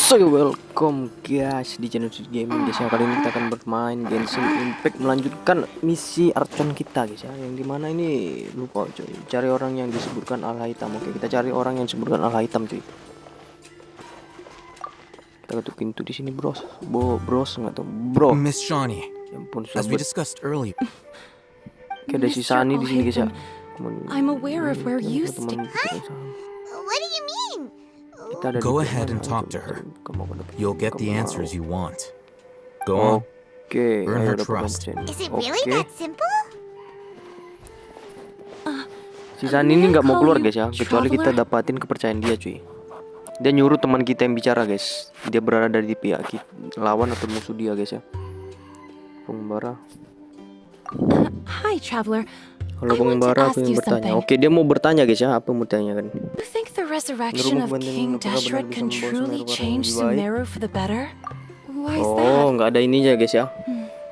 So welcome guys di channel YUDIS GAMING guys ya. Kali ini kita akan bermain Genshin Impact, melanjutkan misi Archon kita guys ya. Yang dimana ini lupa cuy, cari orang yang disebutkan ala hitam. Oke, kita cari orang yang disebutkan ala hitam cuy. Kita ketuk pintu di sini bros. Bros nggak tuh bro. Miss Shawnee, as we discussed earlier. Oke, ada si Sunny di sini guys ya. I'm aware of where you stay. What do you mean? Go ahead and talk to her. You'll get the answers you want. Go on. Oke, Earn her trust. Is it really that simple? Si Sunny ini nggak mau keluar guys ya, kecuali kita dapatin kepercayaan dia cuy. Dia nyuruh teman kita yang bicara guys. Dia berada di pihak kita, lawan atau musuh dia guys ya. Pengembara. Hi, traveler. Kalau pengembara aku yang bertanya. Oke, dia mau bertanya guys ya, apa mau tanya kan? You think the resurrection of King Dashret can truly change Sumeru for the better? Why is that? Oh, nggak ada ininya guys ya.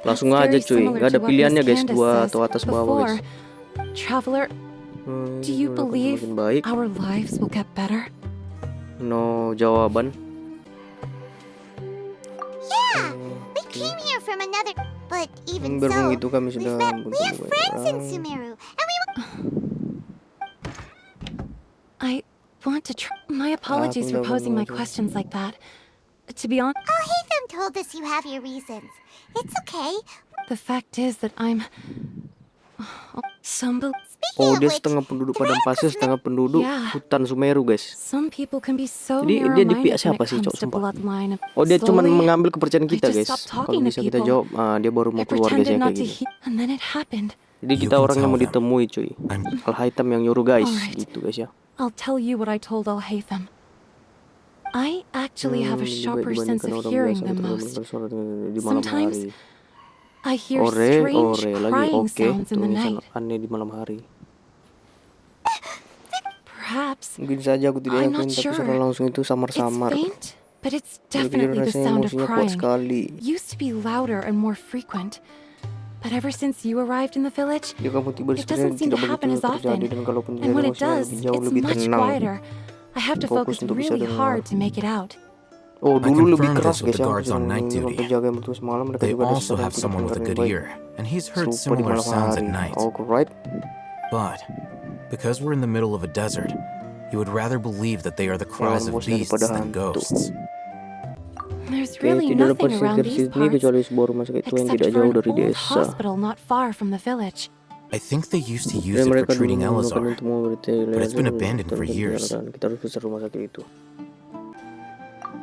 Langsung aja cuy, nggak ada pilihannya guys, dua atau atas bawah guys. Traveler, do you believe our lives will get better? No jawaban. Yeah, we came here from another. But even so, Begitu kami sudah we have friends in Sumeru, and we I want to my apologies for posing my questions like that. To be honest, Haytham told us you have your reasons. It's okay. the fact is that I'm some Oh, dia setengah penduduk padang pasir, setengah penduduk hutan Sumeru guys. some people can be so Jadi dia di pihak narrow-minded when siapa it sih, comes Cok, to sumpah? bloodline. Oh, dia cuma Slowly, mengambil kepercayaan kita I just guys. stopped Kalau talking to bisa kita people. jawab, dia baru mau I keluar guys ya pretended not kayak to gitu. and then it happened. Jadi kita You can orang yang mau tell them. ditemui cuy. Al-Haytham yang nyuruh guys, Alright. gitu guys ya. I'll tell you what I told Al-Haytham. I actually have a sharper sense of hearing than most. Di malam Sometimes hari. I hear Ore strange lagi. crying Oke, sounds in the tulisan night. aneh di malam hari. Perhaps Mungkin saja aku tidak I'm yakin, not tapi sure. secara langsung itu It's samar-samar. faint, but it's Jadi definitely the rasanya sound of emosinya kuat crying. sekali. Used to be louder and more frequent, but ever since you arrived in the village, Jika kamu tiba di it sebenarnya doesn't seem tidak to happen begitu as often. terjadi, dan kalaupun And when terjadi it emosinya does, lebih jauh it's lebih much tenang. quieter. I have to Fokus focus untuk bisa really dengar. hard to make it out. Oh, I dulu lebih confirmed keras this with guys the ya. guards on night duty. Penjaga yang bertugas malam, mereka They juga ada also seorang have someone with a pendengar good yang baik. ear, and he's heard Serupa di similar malam sounds at hari. night. Oh, right. But because we're in the middle of a desert, you would rather believe that they are the cries of Bosnya beasts daripada than hantu. ghosts. There's Oke, really tidak dapat nothing around sisir these sini parts, kecuali sebuah rumah sakit tua yang except tidak for jauh an dari old desa. hospital not far from the village. I think they used to use Dan it for mereka dulu treating menggunakan Elazar. untuk memberi but it's been abandoned for years. Kita harus besar rumah sakit itu.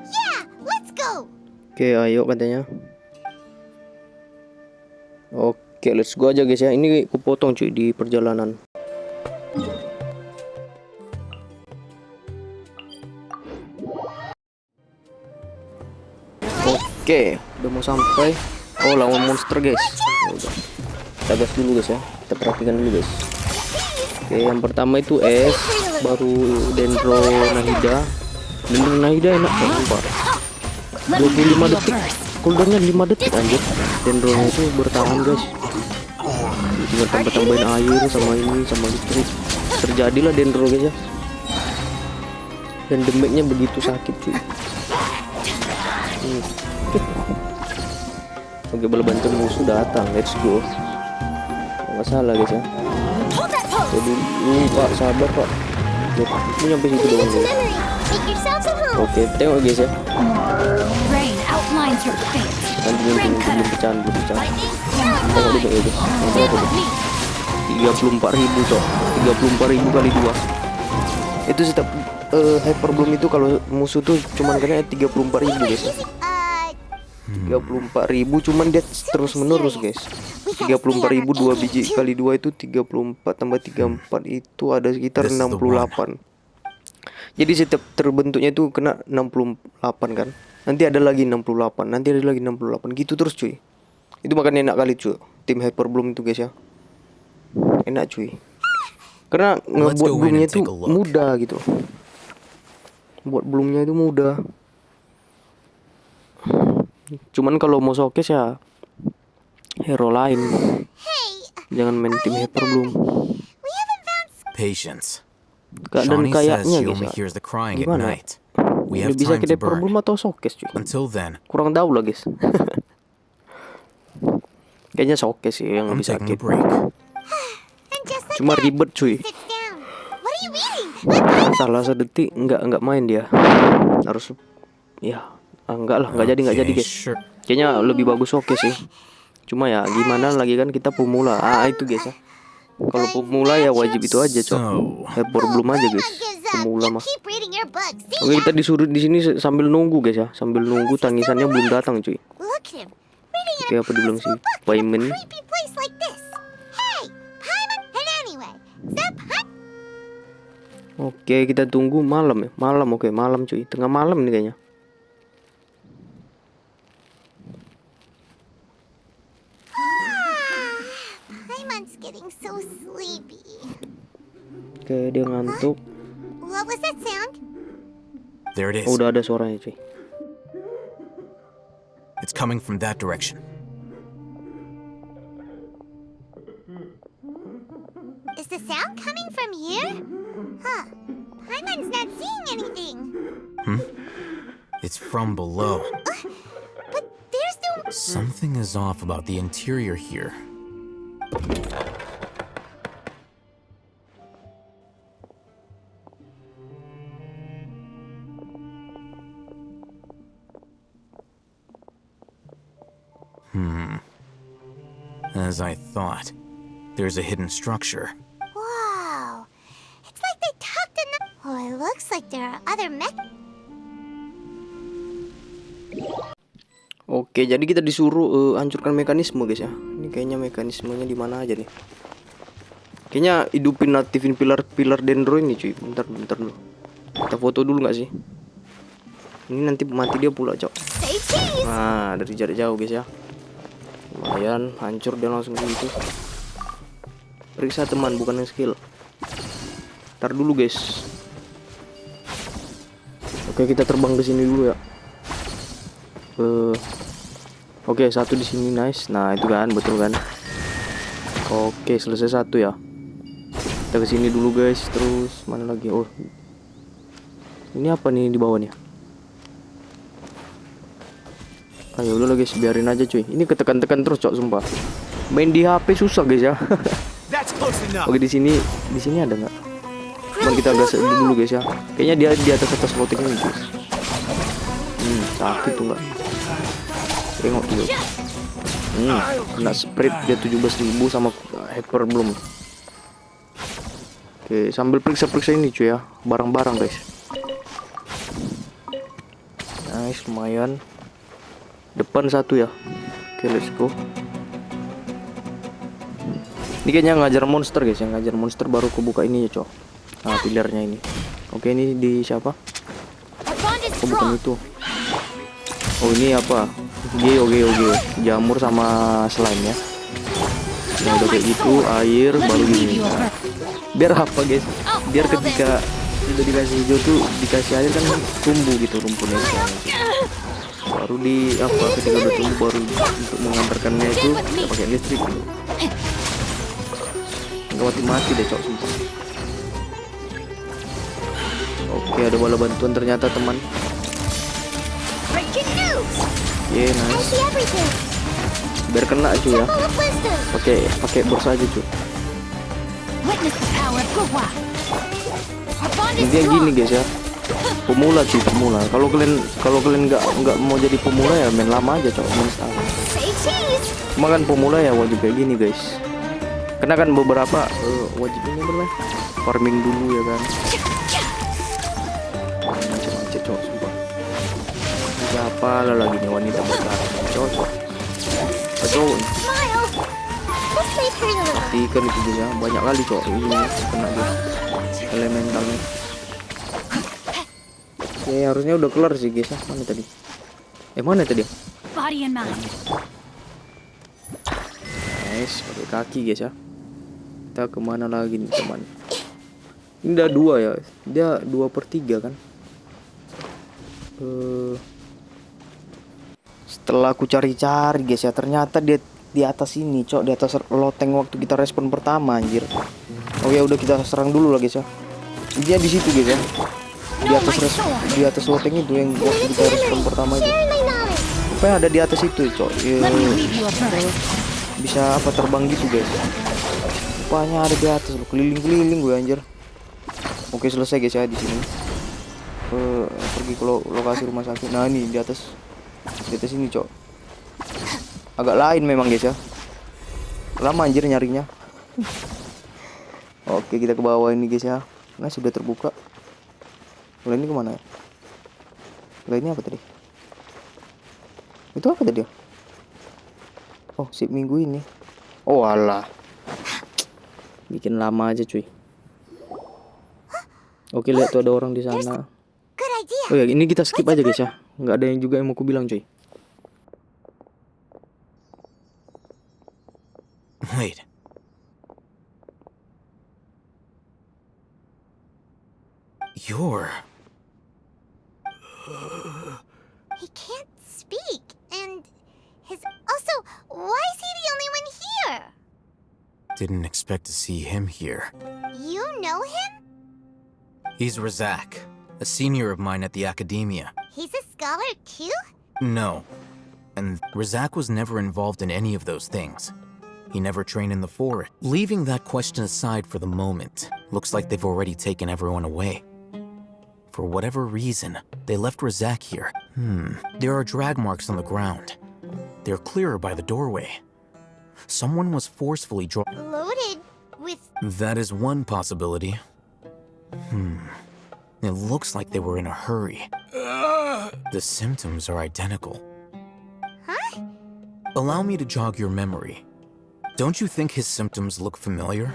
yeah, let's go. Oke, ayo katanya. Oke, let's go aja guys ya. Ini aku potong cuy di perjalanan. Oke, udah mau sampai. Oh, lawan monster guys. Ya udah. Kita gas dulu guys ya. Kita perhatikan dulu guys. Oke, yang pertama itu es, baru Dendro Nahida. Dendro Nahida enak banget Pak. 25 detik. Cooldownnya 5 detik anjir. Dendronya itu bertahan guys. Tinggal tambah-tambahin air sama ini sama listrik. Terjadilah Dendro guys ya. Dan damage-nya begitu sakit cuy. Oke, bala bantuan musuh datang. Let's go. Nggak salah guys ya. Jadi Pak, sabar Pak. Ini sampai situ doang guys. Make yourselves at home. Oke, tengok guys ya. Rain outlines your fate. Nanti belum pecahan. Tengok dulu ya guys. Berapa tuh? 34.000 cok. 34.000 kali 2. Itu setiap hyper bloom itu kalau musuh tuh cuman kena 34.000 guys ya. 34.000 cuman dia terus menerus guys. 34.000 2 biji kali 2 itu 34 tambah 34 itu ada sekitar 68. Jadi setiap terbentuknya itu kena 68 kan. Nanti ada lagi 68, nanti ada lagi 68 gitu terus cuy. Itu makanya enak kali cuy. Tim Hyper Bloom itu guys ya. Enak cuy. Karena ngebuat bloomnya itu mudah gitu. Buat bloomnya itu mudah. Cuman kalau mau showcase ya hero lain. Jangan main tim Hyper Bloom. Patience. Dan Shawnee says kayaknya she guys only ya. hears the crying at Gimana? night. We Ini have bisa time kita to burn. problem atau showcase cuy. Until then, Kurang tahu lah guys. Kayaknya showcase sih yang I'm lebih taking a sakit. break. And just like Cuma that, ribet cuy. sits down. What are you eating? Salah sedetik nggak main dia. Harus ya enggak lah, nggak jadi Okay, guys. sure. Kayaknya lebih bagus showcase sih. Cuma ya gimana lagi kan kita pemula. Itu guys ya. Kalau pemula ya wajib itu aja cok. Ya problem aja guys. Pemula mah. Keep reading your book. See? Oke kita disuruh di sini sambil nunggu guys ya. Sambil nunggu tangisannya belum datang cuy. Look at him. Reading Oke apa dibilang sih? Payment. creepy place like this. Hey, Paimon. And anyway, stop. Oke kita tunggu malam ya. Malam oke malam cuy. Tengah malam nih kayaknya. Paimon's getting so sleepy. Oke dia ngantuk. What was that sound? There it is. Oh, udah ada suaranya cuy. It's coming from that direction. Is the sound coming from here? Huh. Paimon's not seeing anything. It's from below. But there's no... Something is off about the interior here. As I thought, there's a hidden structure. Wow. It's like they tucked in the... Oh, it looks like there are other mech... Oke jadi kita disuruh hancurkan mekanisme guys ya. Ini kayaknya mekanismenya di mana aja nih. Kayaknya hidupin aktifin pilar dendro ini cuy. Bentar dulu. Kita foto dulu nggak sih? Ini nanti mati dia pula cok. Say cheese! Nah dari jarak jauh guys ya. Lumayan hancur dia langsung gitu. Periksa teman bukan yang skill. Ntar dulu guys. Oke kita terbang ke sini dulu ya. Oke satu di sini nice. Nah itu kan betul kan. Oke selesai satu ya. Kita ke sini dulu guys. Terus mana lagi? Oh ini apa nih di bawah nih? Ayo udah guys biarin aja cuy. Ini ketekan-tekan terus cok sumpah. Main di HP susah guys ya. Oke di sini ada nggak? Cuman kita gas dulu guys ya. Kayaknya dia di atas floating ini guys. Sakit tuh nggak? Tengok dulu. Kena sprint dia 17.000 sama hyper belum. Oke sambil periksa ini cuy ya. Barang-barang guys. Nice lumayan. Depan satu ya. Oke let's go. Ini kayaknya ngajar monster guys. Yang ngajar monster baru kebuka ini ya cok. Nah pilarnya ini. Oke ini di siapa? Oh bukan itu. Oh ini apa? Geo jamur sama slime ya. Nah udah kayak gitu air baru gini. Biar apa guys? Biar ketika udah dikasih hijau tuh dikasih air kan tumbuh gitu rumputnya. Baru di apa ketika udah tumbuh baru untuk mengantarkannya itu kita pakai listrik. Nggak mati deh cok sumpah. Oke ada bala bantuan ternyata teman. Nice. Biar kena cuy ya. Pakai borsa aja cuy. Intinya gini guys ya. Pemula cuy pemula. Kalau kalian nggak mau jadi pemula ya main lama aja cok. Main setahun. Cuma kan pemula ya wajib kayak gini guys. Karena kan beberapa wajibnya bermain farming dulu ya kan. Macet cok sumpah. Siapa lah lagi nih wanita bertarung cocok. Betul. Ikan itu juga banyak kali cok ini kena dia elementalnya. Ya harusnya udah kelar sih guys ya. Mana tadi? Mana tadi? Nice pakai kaki guys ya. Kita kemana lagi nih teman? Ini udah 2 ya. Dia 2/3 kan. Setelah aku cari-cari guys ya, ternyata dia di atas ini cok, di atas loteng waktu kita respon pertama anjir. Oke udah kita serang dulu lah guys ya. Dia di situ guys ya. di atas loteng itu yang waktu kita respon pertama itu. Apa yang ada di atas itu, cok? Bisa apa terbang gitu, guys? Rupanya ada di atas loh, keliling-keliling gue anjir. Oke, selesai guys ya di sini. Pergi ke lokasi rumah sakit. Nah, ini di atas ini, cok. Agak lain memang guys ya. Lama anjir nyarinya. Oke, kita ke bawah ini guys ya. Nah, sudah terbuka. Mulai ini kemana ya? Mulai ini apa tadi? Itu apa tadi ya? Oh, sip minggu ini. Oh alah, bikin lama aja cuy. Oke, lihat tuh ada orang di sana. Oh ya, ini kita skip aja guys ya. Nggak ada yang juga yang mau ku bilang cuy. Wait. You're... He can't speak, and also, why is he the only one here? Didn't expect to see him here. You know him? He's Razak, a senior of mine at the academia. He's a scholar too? No. And Razak was never involved in any of those things. He never trained in the forest. Leaving that question aside for the moment, looks like they've already taken everyone away. For whatever reason, they left Razak here. There are drag marks on the ground. They're clearer by the doorway. Someone was forcefully Loaded with... That is one possibility. It looks like they were in a hurry. The symptoms are identical. Huh? Allow me to jog your memory. Don't you think his symptoms look familiar?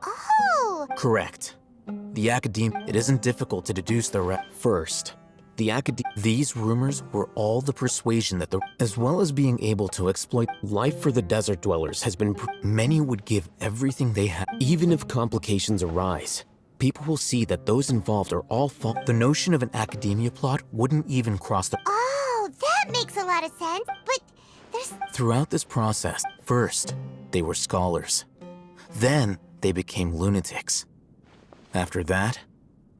Oh! Correct. The academia, it isn't difficult to deduce the first. The academia, these rumors were all the persuasion that as well as being able to exploit Life for the desert dwellers has been many would give everything they have. even if complications arise. People will see that those involved are all The notion of an academia plot wouldn't even cross the... Oh, that makes a lot of sense, but there's... Throughout this process, first, they were scholars. Then, they became lunatics. After that,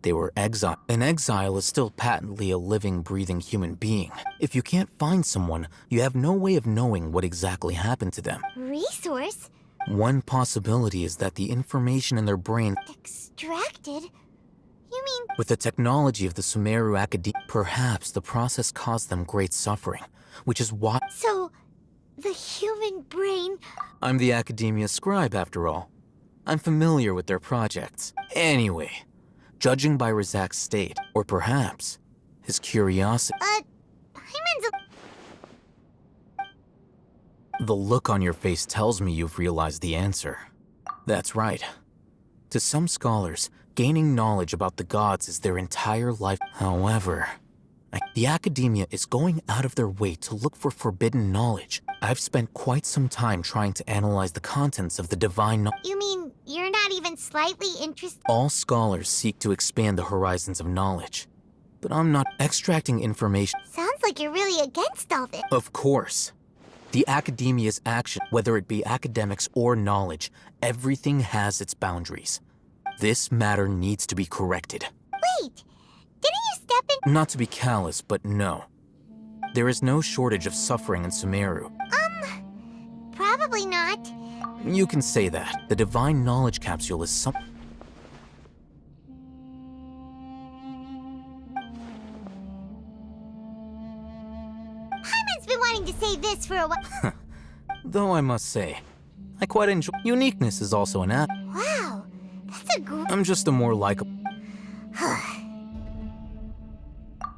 they were exiled. An exile is still patently a living, breathing human being. If you can't find someone, you have no way of knowing what exactly happened to them. Resource? One possibility is that the information in their brain... Extracted? You mean... With the technology of the Sumeru Academia, perhaps the process caused them great suffering, which is why... So, the human brain... I'm the Academia scribe, after all. I'm familiar with their projects. Anyway, judging by Razak's state, or perhaps his curiosity... Hyman's The look on your face tells me you've realized the answer. That's right. To some scholars, gaining knowledge about the gods is their entire life. However, the academia is going out of their way to look for forbidden knowledge. I've spent quite some time trying to analyze the contents of the divine knowledge. You mean you're not even slightly interested? All scholars seek to expand the horizons of knowledge. But I'm not extracting information. Sounds like you're really against all this. Of course. The academia's action, whether it be academics or knowledge, everything has its boundaries. This matter needs to be corrected. Wait! Didn't you step in? Not to be callous, but no. There is no shortage of suffering in Sumeru. Probably not. You can say that. The divine knowledge capsule is some... Hyman's been wanting to say this for a while. Though I must say, I quite enjoy... Uniqueness is also an app. Wow, that's a great... I'm just a more likable...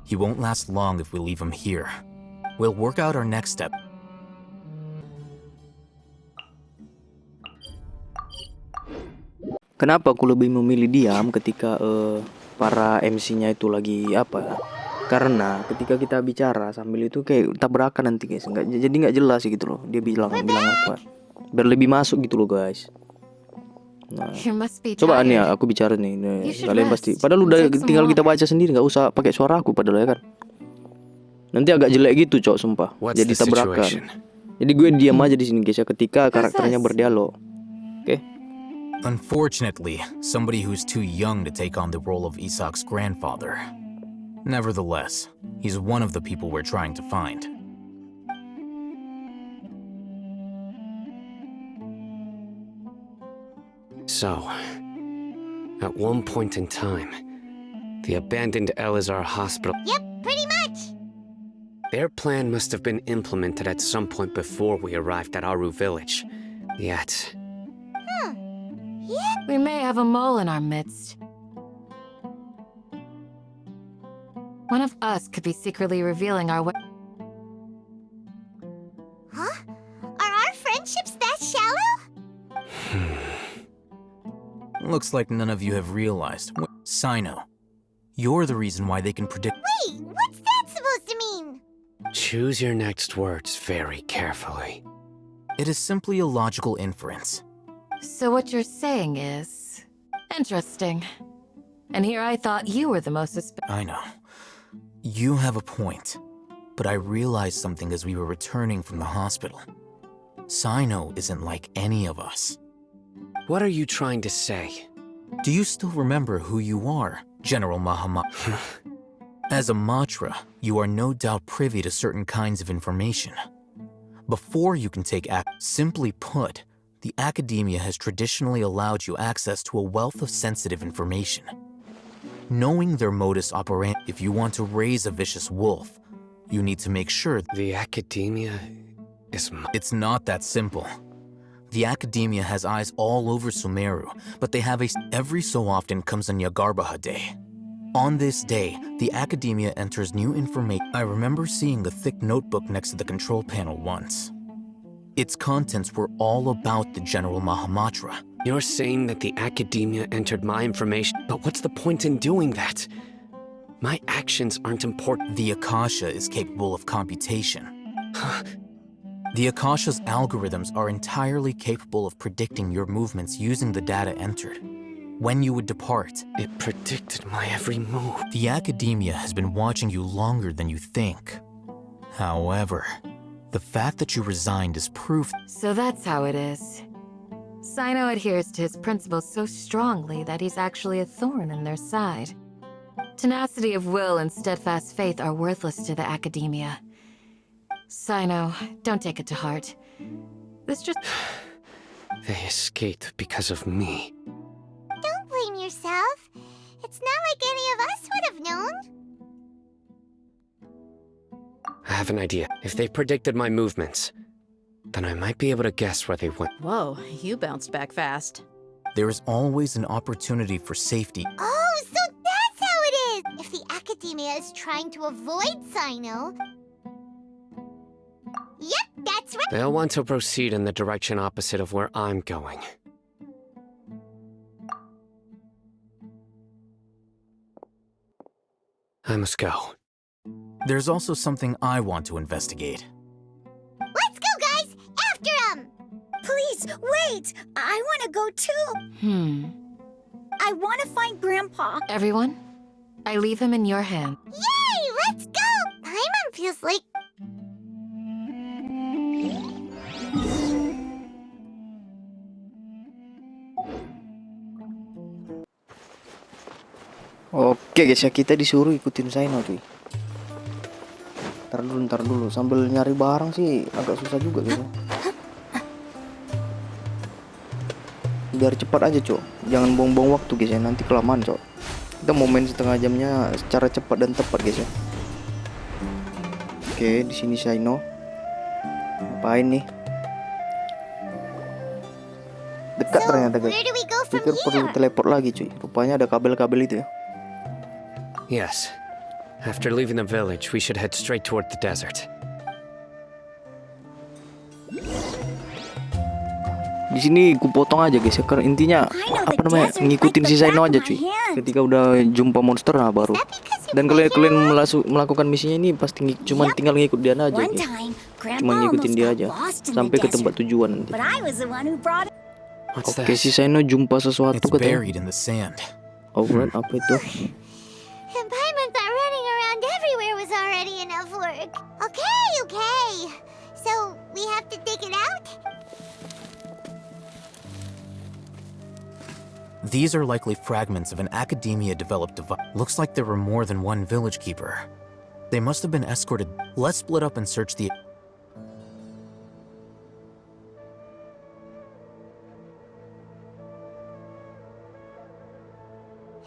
He won't last long if we leave him here. We'll work out our next step. Kenapa aku lebih memilih diam ketika para MC-nya itu lagi apa? Karena ketika kita bicara sambil itu kayak tabrakan nanti guys, jadi nggak jelas gitu loh. Dia bilang apa? Biar lebih masuk gitu loh guys. Nah, coba nih ya, aku bicara nih. Kalian pasti. Padahal udah tinggal kita baca sendiri, nggak usah pakai suara aku padahal ya kan. Nanti agak jelek gitu cok, sumpah. Jadi tabrakan. Jadi gue diam aja di sini guys ya ketika karakternya berdialog. Oke. Unfortunately, somebody who's too young to take on the role of Isak's grandfather. Nevertheless, he's one of the people we're trying to find. So, at one point in time, the abandoned Elazar hospital... Yep, pretty much. Their plan must have been implemented at some point before we arrived at Aru village. Yet... We may have a mole in our midst. One of us could be secretly revealing our way. Huh? Are our friendships that shallow? Looks like none of you have realized. Sino, you're the reason why they can predict. Wait, what's that supposed to mean? Choose your next words very carefully. It is simply a logical inference. So what you're saying is... interesting. And here I thought you were the most I know. You have a point. But I realized something as we were returning from the hospital. Sino isn't like any of us. What are you trying to say? Do you still remember who you are, General Mahamat? As a Matra, you are no doubt privy to certain kinds of information. Before you can take act, simply put, the academia has traditionally allowed you access to a wealth of sensitive information. Knowing their modus operandi, if you want to raise a vicious wolf, you need to make sure The academia is... it's not that simple. The academia has eyes all over Sumeru, but they have every so often comes a Nyagarbaha day. On this day, the academia enters new information. I remember seeing a thick notebook next to the control panel once. Its contents were all about the General Mahamatra. You're saying that the academia entered my information, but what's the point in doing that? My actions aren't important. The Akasha is capable of computation. The Akasha's algorithms are entirely capable of predicting your movements using the data entered. When you would depart, It predicted my every move. the academia has been watching you longer than you think. However, the fact that you resigned is proof. So that's how it is. Sino adheres to his principles so strongly that he's actually a thorn in their side. Tenacity of will and steadfast faith are worthless to the academia. Sino, don't take it to heart. This just... They escaped because of me. Don't blame yourself. It's not like any of us would have known. I have an idea. If they predicted my movements, then I might be able to guess where they went. Whoa, you bounced back fast. There is always an opportunity for safety. Oh, so that's how it is! If the academia is trying to avoid Sino... Yep, that's right! They'll want to proceed in the direction opposite of where I'm going. I must go. There's also something I want to investigate. Let's go, guys! After him! Please, wait! I want to go too. I want to find Grandpa. Everyone, I leave him in your hand. Yay! Let's go! Paimon feels like... Oke guys ya, kita disuruh ikutin Sino cuy. Ntar dulu, sambil nyari barang sih agak susah juga guys ya. Biar cepat aja cok, jangan buang-buang waktu guys ya, nanti kelamaan cok. Kita mau main setengah jamnya secara cepat dan tepat guys ya. Oke, di sini Sino. Ngapain nih? Dekat ternyata guys. Where do we go from Pikir perlu here? teleport lagi cuy. Rupanya ada kabel-kabel itu ya. Yes. After leaving the village, we should head straight toward the desert. Di sini ku potong aja guys ya, karena intinya apa namanya ngikutin si Sino aja cuy. Ketika udah jumpa monster nah baru. Dan kalau kalian melakukan misinya ini pasti cuma tinggal ngikut dia aja One guys. time, Cuma Grandpa ngikutin almost dia got aja lost in sampai the ke tempat desert. tujuan nanti. But I was the one who brought it. What's Oke, that? si Sino jumpa sesuatu It's katanya. buried in the sand. Alright, apa itu? And Paimon thought running around everywhere was already enough work. Okay. So, We have to dig it out? These are likely fragments of an academia-developed device. Looks like there were more than one village keeper. They must have been escorted. Let's split up and search the...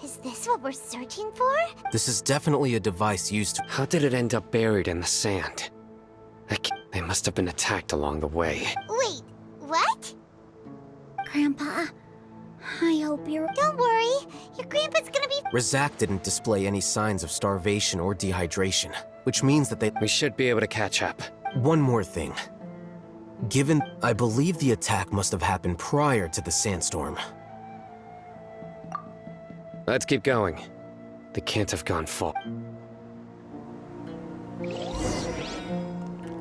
Is this what we're searching for? This is definitely a device used to... How did it end up buried in the sand? They must have been attacked along the way. Wait, what? Grandpa, I hope you're... Don't worry, your grandpa's gonna be... Razak didn't display any signs of starvation or dehydration, which means that they... We should be able to catch up. One more thing. Given... I believe the attack must have happened prior to the sandstorm. Let's keep going. They can't have gone far.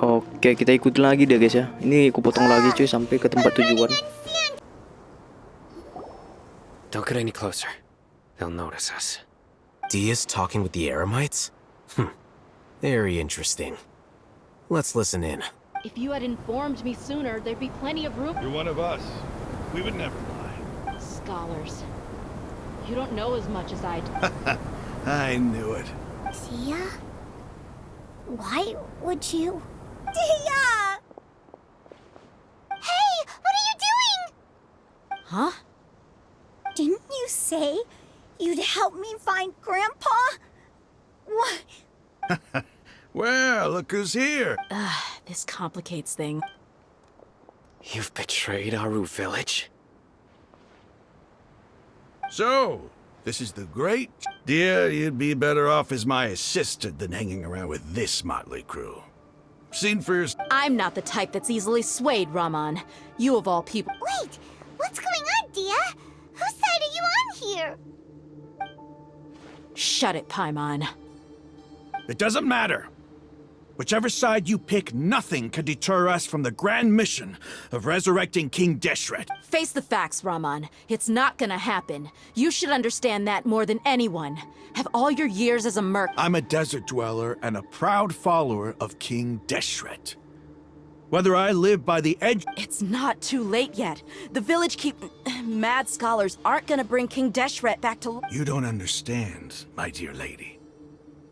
Oke, kita ikutin lagi deh guys ya. Ini aku potong lagi cuy sampai ke tempat tujuan. Don't get any closer. They'll notice us. Dia's talking with the Eremites? Very interesting. Let's listen in. If you had informed me sooner, there'd be plenty of room. You're one of us. We would never lie. Scholars. You don't know as much as I do. I knew it. Tia? Why would you? Tia! Hey, what are you doing? Huh? Didn't you say you'd help me find Grandpa? What? Well, look who's here. This complicates things. You've betrayed Aru village? So, this is the great... Dear, you'd be better off as my assistant than hanging around with this motley crew. Seen for your... I'm not the type that's easily swayed, Raman. You of all people. Wait, what's going on, Dia? Whose side are you on here? Shut it, Paimon. It doesn't matter. Whichever side you pick, nothing can deter us from the grand mission of resurrecting King Deshret. Face the facts, Raman. It's not gonna happen. You should understand that more than anyone. Have all your years as a merc. I'm a desert dweller and a proud follower of King Deshret. Whether I live by the edge... It's not too late yet. The village mad scholars aren't gonna bring King Deshret back to... You don't understand, my dear lady.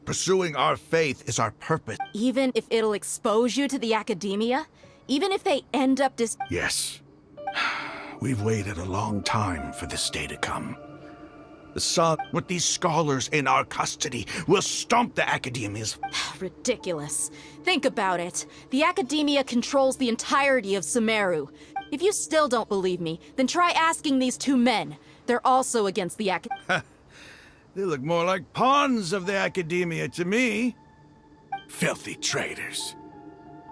Pursuing our faith is our purpose. Even if it'll expose you to the academia? Even if they end up Yes. We've waited a long time for this day to come. The sun, with these scholars in our custody, will stomp the academia's... Ridiculous. Think about it. The academia controls the entirety of Sumeru. If you still don't believe me, then try asking these two men. They're also against the They look more like pawns of the academia to me. Filthy traitors.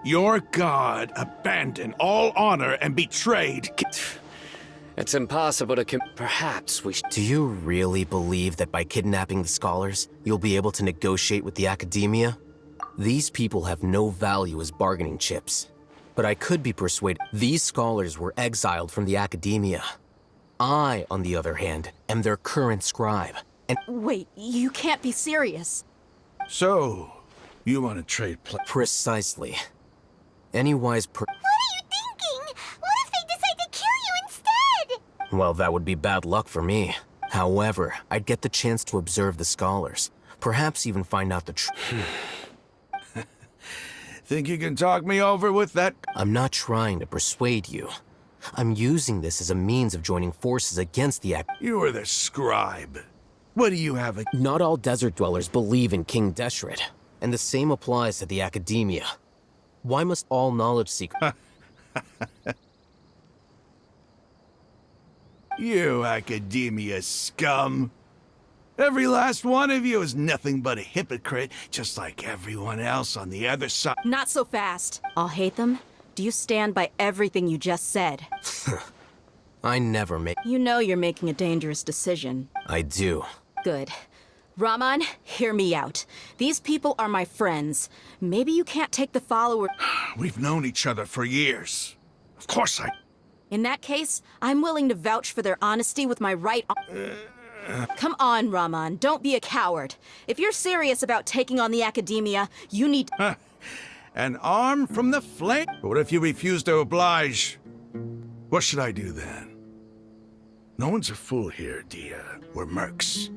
Your god abandoned all honor and betrayed... It's impossible to Perhaps we Do you really believe that by kidnapping the scholars, you'll be able to negotiate with the academia? These people have no value as bargaining chips. But I could be persuaded. These scholars were exiled from the academia. I, on the other hand, am their current scribe. And Wait, you can't be serious. So, you want to trade precisely. Any wise What are you thinking? What if they decide to kill you instead? Well, that would be bad luck for me. However, I'd get the chance to observe the scholars. Perhaps even find out the truth. Think you can talk me over with that? I'm not trying to persuade you. I'm using this as a means of joining forces against the You are the scribe. What do you have Not all desert dwellers believe in King Deshret. and the same applies to the academia. Why must all knowledge seekers... You academia scum. Every last one of you is nothing but a hypocrite, just like everyone else on the other side. Not so fast. I'll hate them. Do you stand by everything you just said? I never make... You know you're making a dangerous decision. I do. Good. Raman, hear me out. These people are my friends. Maybe you can't take the follower... We've known each other for years. Of course I... In that case, I'm willing to vouch for their honesty with my right... Come on, Raman, don't be a coward. If you're serious about taking on the academia, you need... an arm from the flame. But what if you refuse to oblige? What should I do then? No one's a fool here, Dia. We're mercs.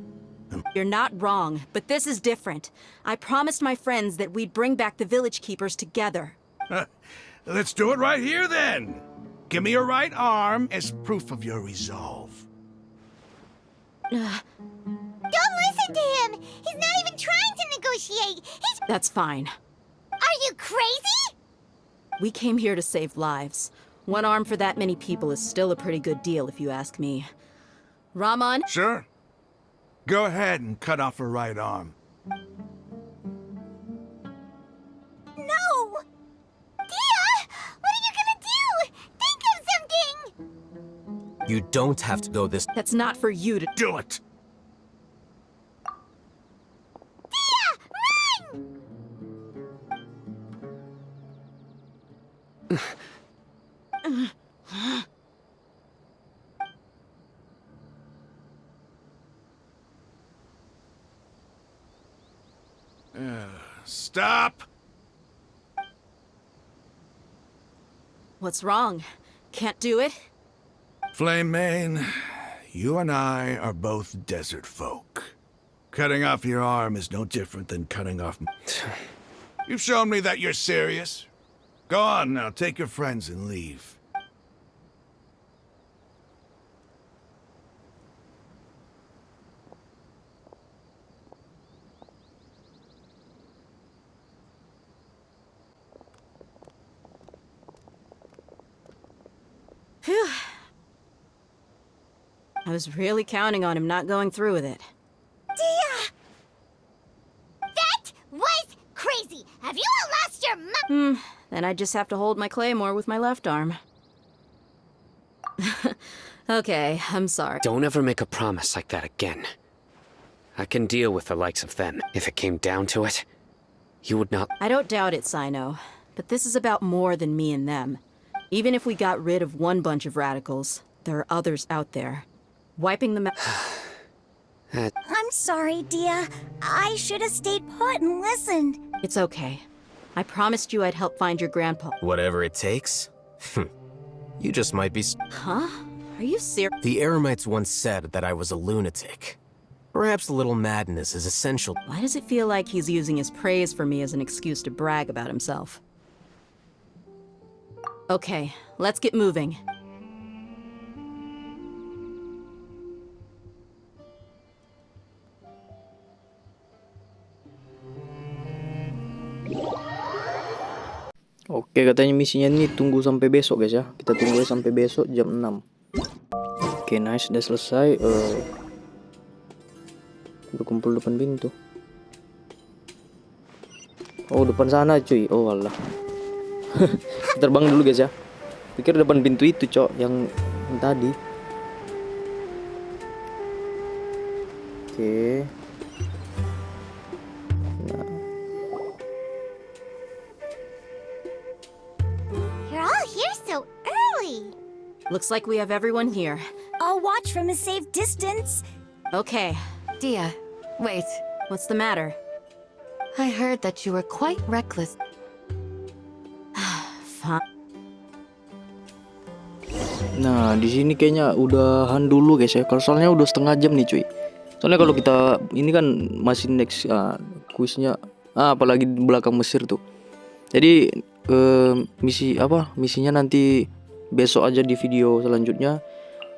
You're not wrong, but this is different. I promised my friends that we'd bring back the village keepers together. Let's do it right here then. Give me your right arm as proof of your resolve. Don't listen to him! He's not even trying to negotiate! That's fine. Are you crazy? We came here to save lives. One arm for that many people is still a pretty good deal, if you ask me. Rahman? Sure. Go ahead and cut off her right arm. No! Dia! What are you gonna do? Think of something! You don't have to go this. That's not for you to Do it! Dia! Run! Stop! What's wrong? Can't do it? Flame Mane, you and I are both desert folk. Cutting off your arm is no different than cutting off... You've shown me that you're serious. Go on now, take your friends and leave. Phew. I was really counting on him not going through with it. Dia! That was crazy! Have you all lost your mind? Then I just have to hold my claymore with my left arm. Okay, I'm sorry. Don't ever make a promise like that again. I can deal with the likes of them. If it came down to it, you would not... I don't doubt it, Sino. But this is about more than me and them. Even if we got rid of one bunch of radicals, there are others out there. Wiping them out... I'm sorry, Dia. I should have stayed put and listened. It's okay. I promised you I'd help find your grandpa. Whatever it takes? You just might be. Huh? Are you serious? The Eremites once said that I was a lunatic. Perhaps a little madness is essential. Why does it feel like he's using his praise for me as an excuse to brag about himself? Okay, let's get moving. Oke, katanya misinya nih tunggu sampai besok guys ya. Kita tunggu sampai besok jam 6. Oke, nice, udah selesai. Berkumpul depan pintu. Oh, depan sana cuy. Oh alah. Terbang dulu guys ya. Pikir depan pintu itu cok yang tadi. Oke. Nah. You're all here so early. Looks like we have everyone here. I'll watch from a safe distance. Okay, Dia, wait. what's the matter? I heard that you were quite reckless. Fine. Nah, di sini kayaknya udahan dulu guys ya. Kalau soalnya udah setengah jam nih cuy. Soalnya kalau kita ini kan masih next kuisnya, apalagi di belakang Mesir tuh. Jadi misinya nanti besok aja di video selanjutnya.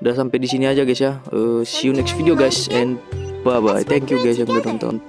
Udah sampai di sini aja guys ya. See you next video guys and bye bye. Thank you guys yang udah nonton.